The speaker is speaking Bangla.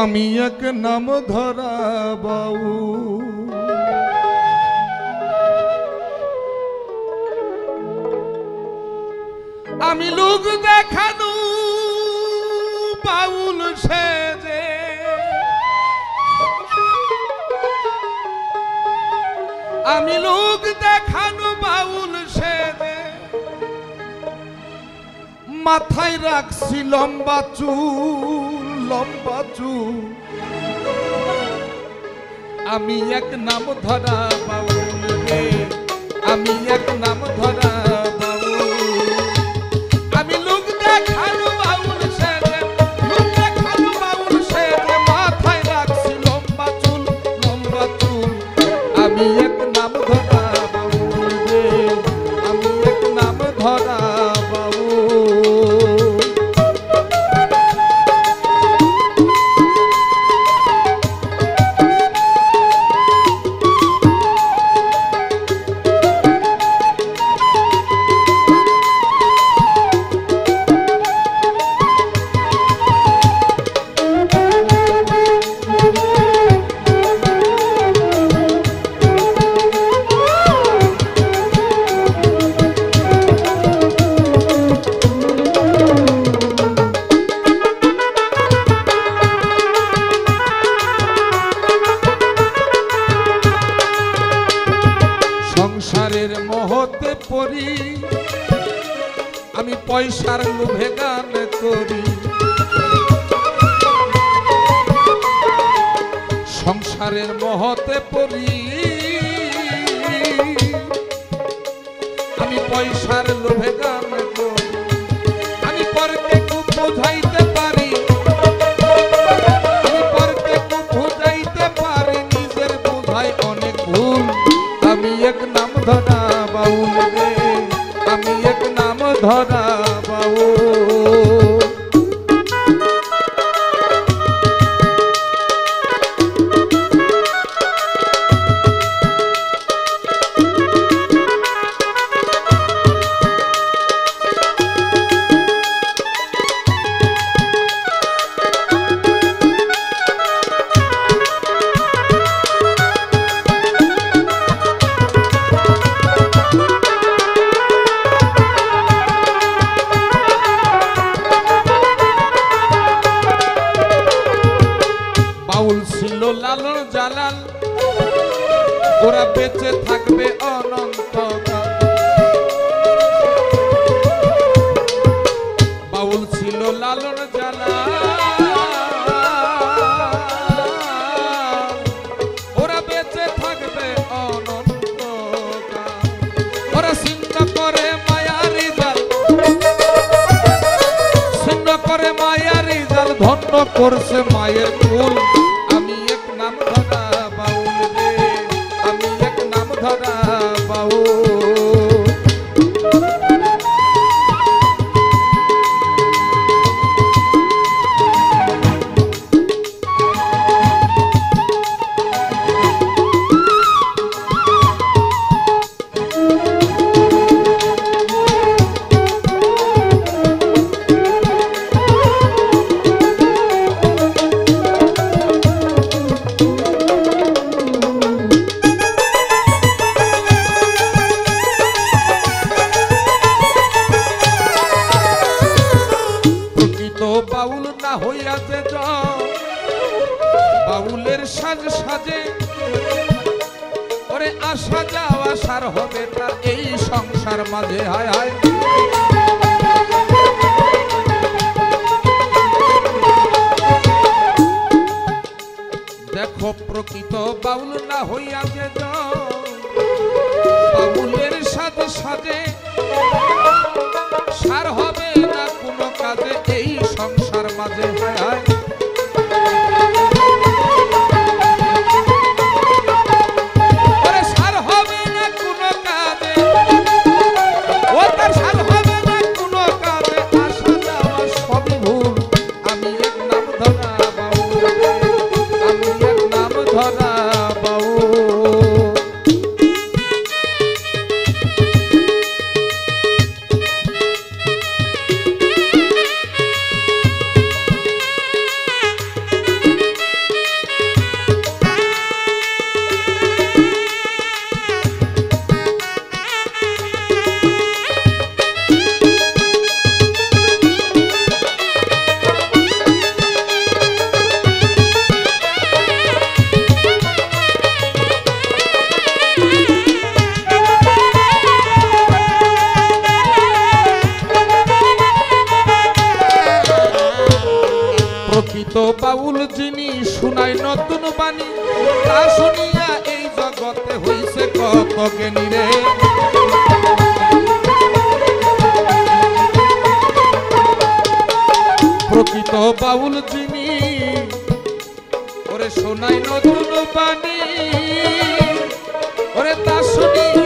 আমি এক নাম ধরা বাউ আমি লোক দেখানো বাউল সেজে আমি লোক দেখানো বাউল সেজে মাথায় রাখছি লম্বা চুল আমি এক নাম ধরা বাউল রে আমি এক নাম ধরা সংসারের মোহতে পড়ি আমি পয়সার লোভে গান করি সংসারের মোহতে পড়ি আমি পয়সার লোভে গান করি আমি পরকে খুব বোঝাইতে পারি আমি পরকে খুব বোঝাইতে পারি নিজের বোঝায় অনেক ভুল আমি এক নাম ধরা বাউল রে আমি এক নাম ধরা বাউল লালন জালাল ওরা বেঁচে থাকবে অনন্তকাল বাউল ছিল লালন জালাল ওরা বেঁচে থাকবে অনন্তকাল ওরা ছিন্ন করে মায়ারি জাল ছিন্ন করে মায়ারি জাল ধন্য করছে মায়ের কুল আমি এক নাম ধরা বাউল রে আমি এক নাম ধরা বাউল বাউল না হইয়াছে বাউলের সাজ সাজে ওরে আসা যাওয়া সার হবে তার এই সংসার মাঝে হায় হায় দেখো প্রকৃত বাউল না হইয়াছে বাউলের সাজ সাজে সার হবে না কোনো কাজে এই সংসার মাঝে হায় হায় সার হবে না কোনো কাজে ও তার সার হবে না কোনো কাজে আসা যাওয়া সবই ভুল আমি এক নাম ধরা বাউল আমি এক নাম ধরা বাউল বাউল যিনি শুনাই নতুন বাণী তা শুনিয়া এই জগতে হইছে কত জ্ঞানী রে প্রকৃত বাউল যিনি ওরে শোনাই নতুন বাণী ওরে তা শুনিয়া